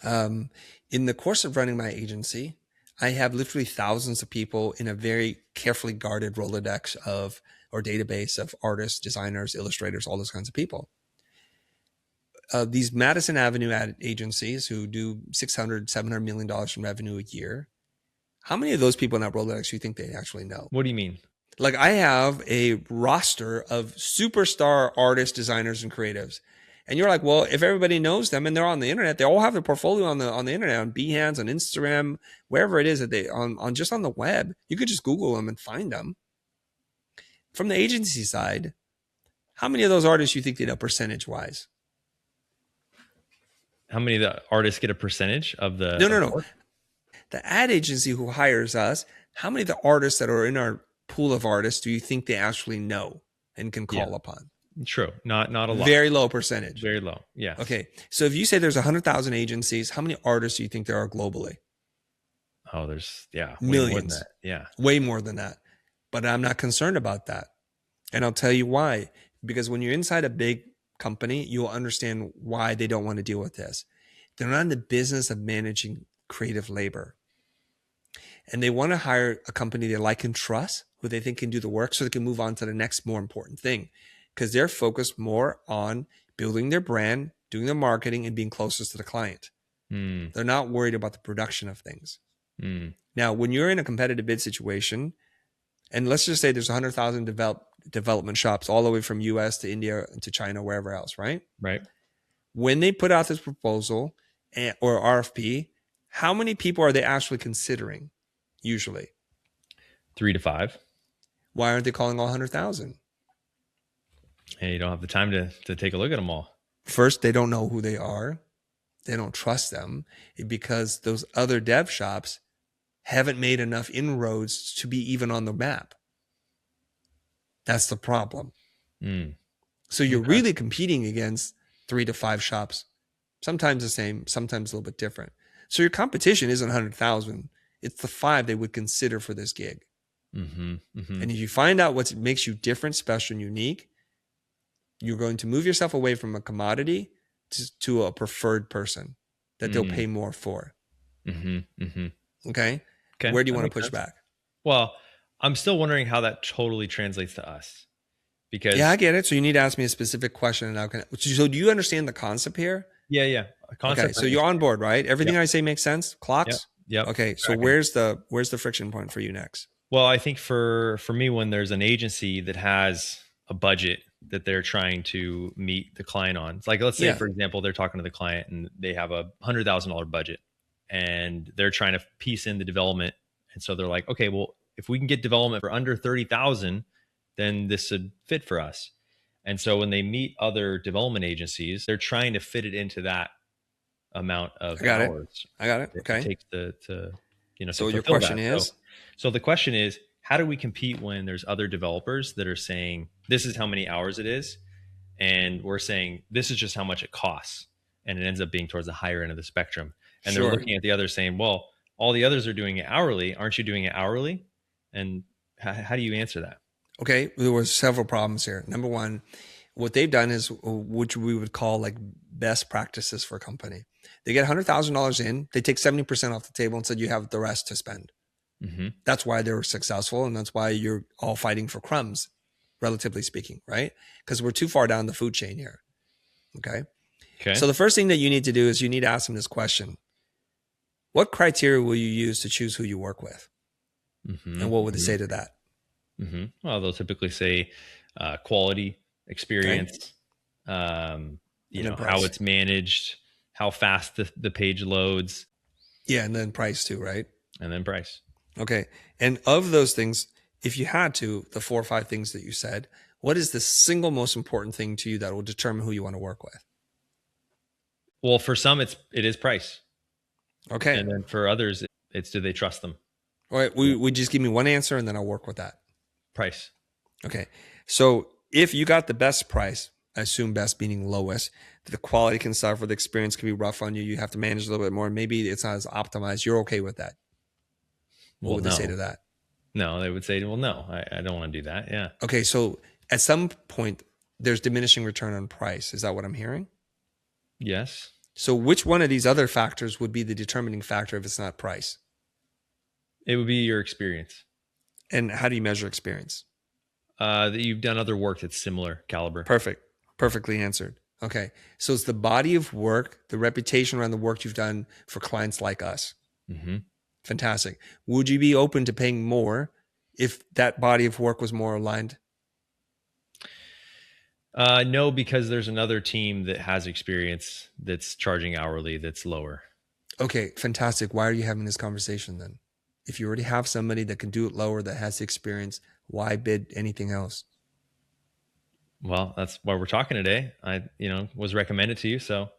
that? In the course of running my agency, I have literally thousands of people in a very carefully guarded Rolodex or database of artists, designers, illustrators, all those kinds of people. These Madison Avenue ad agencies who do $600, $700 million in revenue a year, how many of those people in that Rolodex do you think they actually know? What do you mean? Like, I have a roster of superstar artists, designers, and creatives. And you're like, well, if everybody knows them and they're on the internet, they all have their portfolio on the internet, on Behance, on Instagram, wherever it is that they on just on the web. You could just Google them and find them. From the agency side, how many of those artists you think they know percentage wise? How many of the artists get a percentage of the? No. The ad agency who hires us, how many of the artists that are in our pool of artists do you think they actually know and can call upon? True. Not a lot. Very low percentage. Very low. Yeah. Okay. So if you say there's 100,000 agencies, how many artists do you think there are globally? Oh, there's millions. Yeah. Way more than that. But I'm not concerned about that. And I'll tell you why. Because when you're inside a big company, you'll understand why they don't want to deal with this. They're not in the business of managing creative labor. And they want to hire a company they like and trust, who they think can do the work so they can move on to the next more important thing. Because they're focused more on building their brand, doing the marketing, and being closest to the client. They're not worried about the production of things. Now, when you're in a competitive bid situation, and let's just say there's 100,000 development shops all the way from US to India to China, wherever else, right? Right. When they put out this proposal or RFP, how many people are they actually considering usually? 3 to 5. Why aren't they calling all 100,000? And you don't have the time to take a look at them all. First, they don't know who they are. They don't trust them because those other dev shops haven't made enough inroads to be even on the map. That's the problem. So you're really competing against 3 to 5 shops, sometimes the same, sometimes a little bit different. So your competition isn't 100,000. It's the 5 they would consider for this gig. And if you find out what makes you different, special, and unique, you're going to move yourself away from a commodity to a preferred person that they'll pay more for. Okay? Where do you want to push back? Well, I'm still wondering how that totally translates to us. Because I get it. So you need to ask me a specific question. So do you understand the concept here? Yeah. Okay, so you're on board, right? Everything I say makes sense? Clocks? Yep. Okay, so where's the friction point for you next? Well, I think for me, when there's an agency that has a budget that they're trying to meet the client on, it's like, let's say, for example, they're talking to the client and they have a $100,000 budget and they're trying to piece in the development. And so they're like, okay, well, if we can get development for under 30,000, then this would fit for us. And so when they meet other development agencies, they're trying to fit it into that amount of hours. I got it. Okay. It takes So your question is? So the question is, how do we compete when there's other developers that are saying, this is how many hours it is? And we're saying, this is just how much it costs. And it ends up being towards the higher end of the spectrum. And they're looking at the others saying, well, all the others are doing it hourly. Aren't you doing it hourly? And how do you answer that? Okay, there were several problems here. Number one, what they've done is which we would call like best practices for a company. They get $100,000 in, they take 70% off the table and said you have the rest to spend. That's why they were successful, and that's why you're all fighting for crumbs, relatively speaking, right? Because we're too far down the food chain here. Okay. So the first thing that you need to do is you need to ask them this question: what criteria will you use to choose who you work with? And what would they say to that? Well, they'll typically say quality, experience, how it's managed, how fast the page loads. Yeah, and then price too, right? And then price. Okay. And of those things, if you had to, the 4 or 5 things that you said, What is the single most important thing to you that will determine who you want to work with? Well, for some, it is price. Okay. And then for others, it's do they trust them? All right. We just give me one answer and then I'll work with that. Price. Okay. So if you got the best price, I assume best meaning lowest, the quality can suffer, the experience can be rough on you. You have to manage a little bit more. Maybe it's not as optimized. You're okay with that. What would they say to that? No, they would say, well, no, I don't want to do that. Yeah. Okay. So at some point, there's diminishing return on price. Is that what I'm hearing? Yes. So which one of these other factors would be the determining factor if it's not price? It would be your experience. And how do you measure experience? That you've done other work that's similar caliber. Perfect. Perfectly answered. Okay. So it's the body of work, the reputation around the work you've done for clients like us. Mm-hmm. Fantastic. Would you be open to paying more if that body of work was more aligned? No, because there's another team that has experience that's charging hourly that's lower. Okay, fantastic. Why are you having this conversation then? If you already have somebody that can do it lower, that has the experience, why bid anything else? Well, that's why we're talking today. I, was recommended to you, so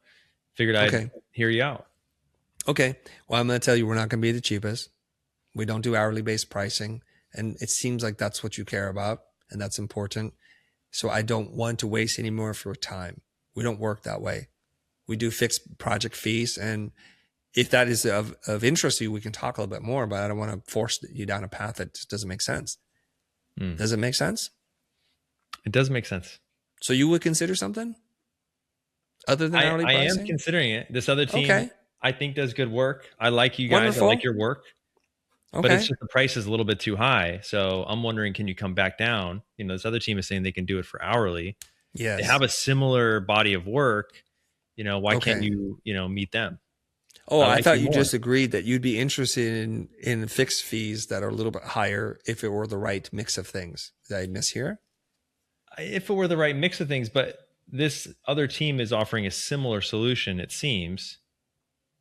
figured I'd hear you out. Okay. Well, I'm going to tell you, we're not going to be the cheapest. We don't do hourly based pricing. And it seems like that's what you care about. And that's important. So I don't want to waste any more of your time. We don't work that way. We do fixed project fees. And if that is of interest to you, we can talk a little bit more, but I don't want to force you down a path that just doesn't make sense. Does it make sense? It does make sense. So you would consider something other than hourly pricing? I am considering it. This other team, I think, does good work. I like you guys. Wonderful. I like your work. But it's just the price is a little bit too high. So I'm wondering, can you come back down? This other team is saying they can do it for hourly. Yes. They have a similar body of work. Why can't you, meet them? Oh, I thought you just agreed that you'd be interested in fixed fees that are a little bit higher if it were the right mix of things. Did I mishear? If it were the right mix of things, but this other team is offering a similar solution, it seems.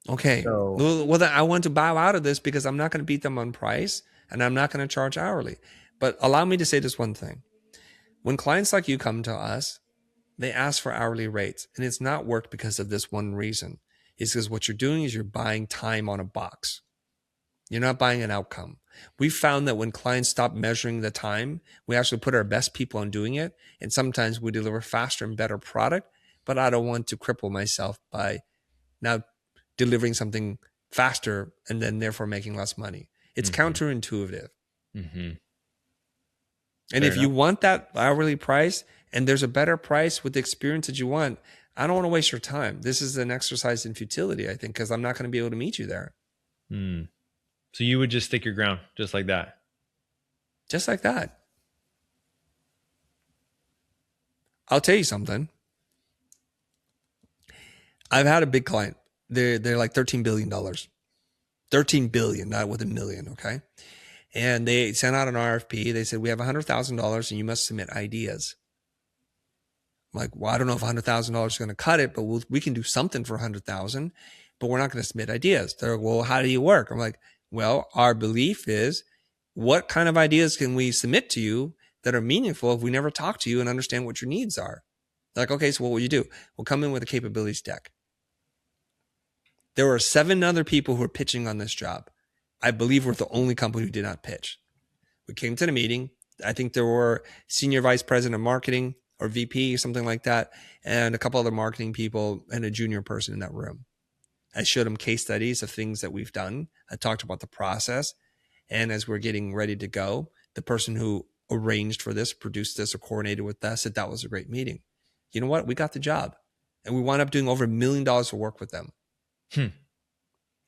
Okay. So, well, then I want to bow out of this because I'm not going to beat them on price and I'm not going to charge hourly. But allow me to say this one thing. When clients like you come to us, they ask for hourly rates, and it's not work because of this one reason. It's because what you're doing is you're buying time on a box. You're not buying an outcome. We found that when clients stop measuring the time, we actually put our best people on doing it. And sometimes we deliver faster and better product, but I don't want to cripple myself by now delivering something faster and then therefore making less money. It's counterintuitive. And if you want that hourly price and there's a better price with the experience that you want, I don't want to waste your time. This is an exercise in futility, I think, because I'm not going to be able to meet you there. So you would just stick your ground just like that? Just like that. I'll tell you something. I've had a big client. They're like $13 billion. $13 billion, not with a million, okay? And they sent out an RFP. They said, we have $100,000 and you must submit ideas. I'm like, well, I don't know if $100,000 is going to cut it, but we can do something for $100,000, but we're not going to submit ideas. They're like, well, how do you work? I'm like, well, our belief is, what kind of ideas can we submit to you that are meaningful if we never talk to you and understand what your needs are? They're like, okay, so what will you do? We'll come in with a capabilities deck. There were 7 other people who were pitching on this job. I believe we're the only company who did not pitch. We came to the meeting. I think there were senior vice president of marketing or VP, something like that, and a couple other marketing people and a junior person in that room. I showed them case studies of things that we've done. I talked about the process. And as we're getting ready to go, the person who arranged for this, produced this, or coordinated with us said that was a great meeting. You know what? We got the job. And we wound up doing over $1 million of work with them. And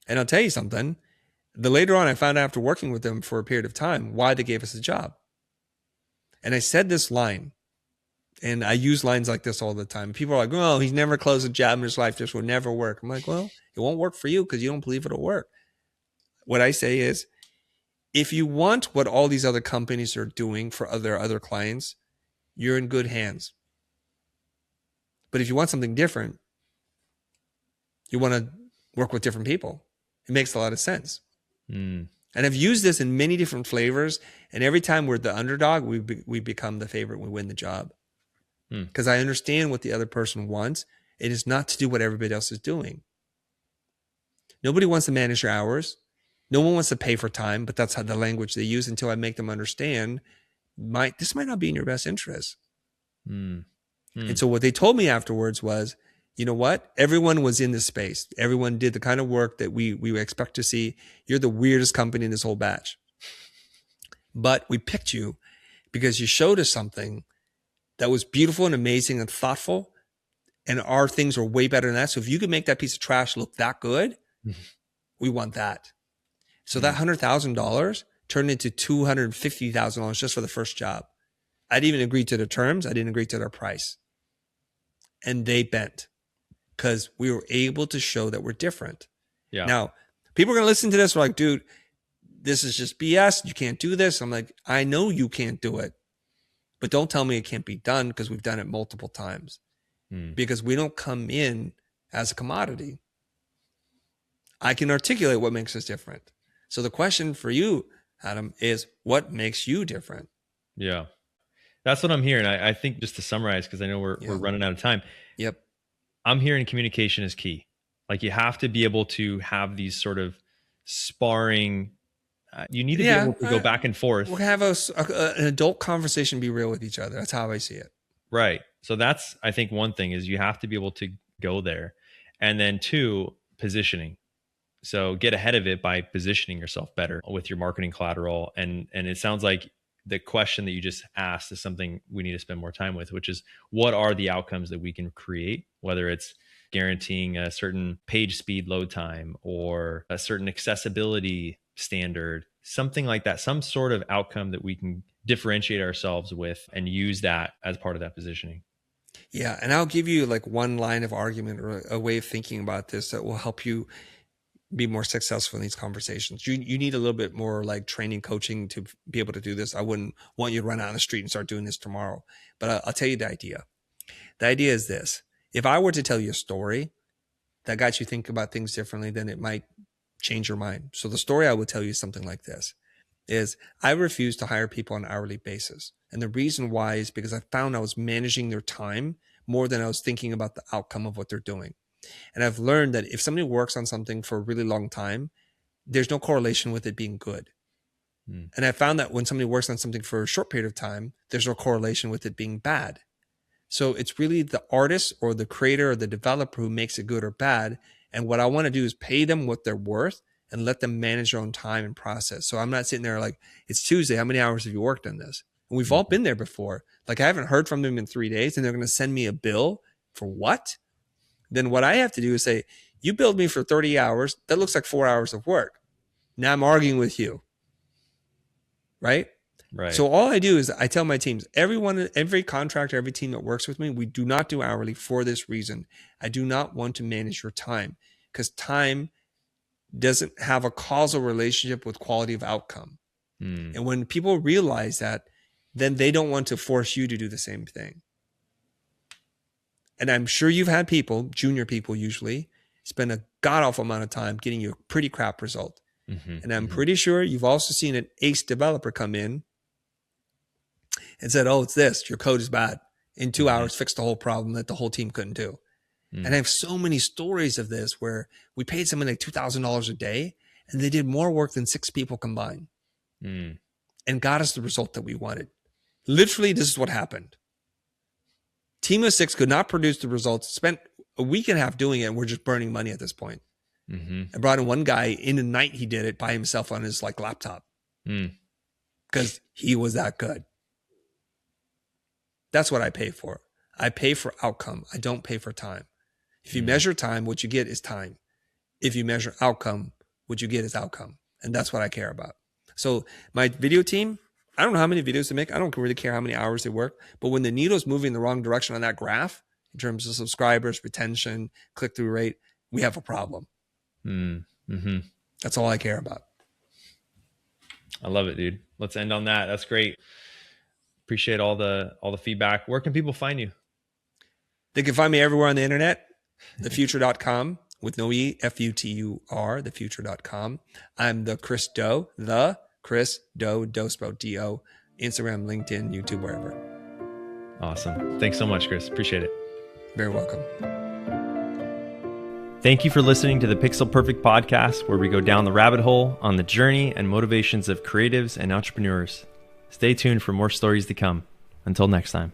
I'll tell you something. Later on, I found out after working with them for a period of time why they gave us the job. And I said this line, and I use lines like this all the time. People are like, oh, he's never closed a job in his life. This will never work. I'm like, well, it won't work for you because you don't believe it'll work. What I say is, if you want what all these other companies are doing for other clients, you're in good hands. But if you want something different, you want to work with different people. It makes a lot of sense. And I've used this in many different flavors. And every time we're the underdog, we become the favorite. We win the job. Because I understand what the other person wants. It is not to do what everybody else is doing. Nobody wants to manage your hours. No one wants to pay for time, but that's how the language they use until I make them understand this might not be in your best interest. And so what they told me afterwards was, you know what? Everyone was in this space. Everyone did the kind of work that we expect to see. You're the weirdest company in this whole batch. But we picked you because you showed us something that was beautiful and amazing and thoughtful. And our things are way better than that. So if you could make that piece of trash look that good, we want that. So that $100,000 turned into $250,000 just for the first job. I didn't even agree to the terms. I didn't agree to their price. And they bent because we were able to show that we're different. Yeah. Now, people are going to listen to this. We're like, dude, this is just BS. You can't do this. I'm like, I know you can't do it, but don't tell me it can't be done because we've done it multiple times. Because we don't come in as a commodity. I can articulate what makes us different. So the question for you, Adam, is what makes you different? Yeah. That's what I'm hearing. I think just to summarize, because I know we're running out of time. Yep. I'm hearing communication is key. Like you have to be able to have these sort of sparring. You need to be able to go back and forth. We'll have an adult conversation, be real with each other. That's how I see it. Right. So that's, I think one thing is you have to be able to go there. And then two, positioning. So get ahead of it by positioning yourself better with your marketing collateral. And it sounds like the question that you just asked is something we need to spend more time with, which is what are the outcomes that we can create, whether it's guaranteeing a certain page speed load time or a certain accessibility standard, something like that, some sort of outcome that we can differentiate ourselves with and use that as part of that positioning. Yeah. And I'll give you like one line of argument or a way of thinking about this that will help you be more successful in these conversations. You need a little bit more like training, coaching to be able to do this. I wouldn't want you to run out on the street and start doing this tomorrow, but I'll tell you the idea. The idea is this. If I were to tell you a story that got you think about things differently, then it might change your mind. So the story I would tell you is something like this. Is I refuse to hire people on an hourly basis. And the reason why is because I found I was managing their time more than I was thinking about the outcome of what they're doing. And I've learned that if somebody works on something for a really long time, there's no correlation with it being good. And I found that when somebody works on something for a short period of time, there's no correlation with it being bad. So it's really the artist or the creator or the developer who makes it good or bad. And what I want to do is pay them what they're worth and let them manage their own time and process. So I'm not sitting there like, it's Tuesday. How many hours have you worked on this? And we've all been there before. Like I haven't heard from them in 3 days and they're going to send me a bill for what? Then what I have to do is say, you billed me for 30 hours. That looks like 4 hours of work. Now I'm arguing with you. Right? Right. So all I do is I tell my teams, every contractor, every team that works with me, we do not do hourly for this reason. I do not want to manage your time because time doesn't have a causal relationship with quality of outcome. And when people realize that, then they don't want to force you to do the same thing. And I'm sure you've had people, junior people usually, spend a god-awful amount of time getting you a pretty crap result. And I'm pretty sure you've also seen an ace developer come in and said, oh, it's this, your code is bad. In 2 hours, fixed the whole problem that the whole team couldn't do. And I have so many stories of this where we paid someone like $2,000 a day and they did more work than 6 people combined and got us the result that we wanted. Literally, this is what happened. Team of 6 could not produce the results, spent a week and a half doing it, and we're just burning money at this point. I brought in one guy in the night, he did it by himself on his like laptop because he was that good. That's what I pay for. I pay for outcome. I don't pay for time. If you measure time, what you get is time. If you measure outcome, what you get is outcome. And that's what I care about. So my video team, I don't know how many videos to make. I don't really care how many hours they work. But when the needle's moving in the wrong direction on that graph, in terms of subscribers, retention, click-through rate, we have a problem. That's all I care about. I love it, dude. Let's end on that. That's great. Appreciate all the feedback. Where can people find you? They can find me everywhere on the internet, thefuture.com. with no E, Futur, thefuture.com. I'm the Chris Do, Do spelled D-O, Instagram, LinkedIn, YouTube, wherever. Awesome. Thanks so much, Chris. Appreciate it. Very welcome. Thank you for listening to the Pixel Perfect podcast, where we go down the rabbit hole on the journey and motivations of creatives and entrepreneurs. Stay tuned for more stories to come. Until next time.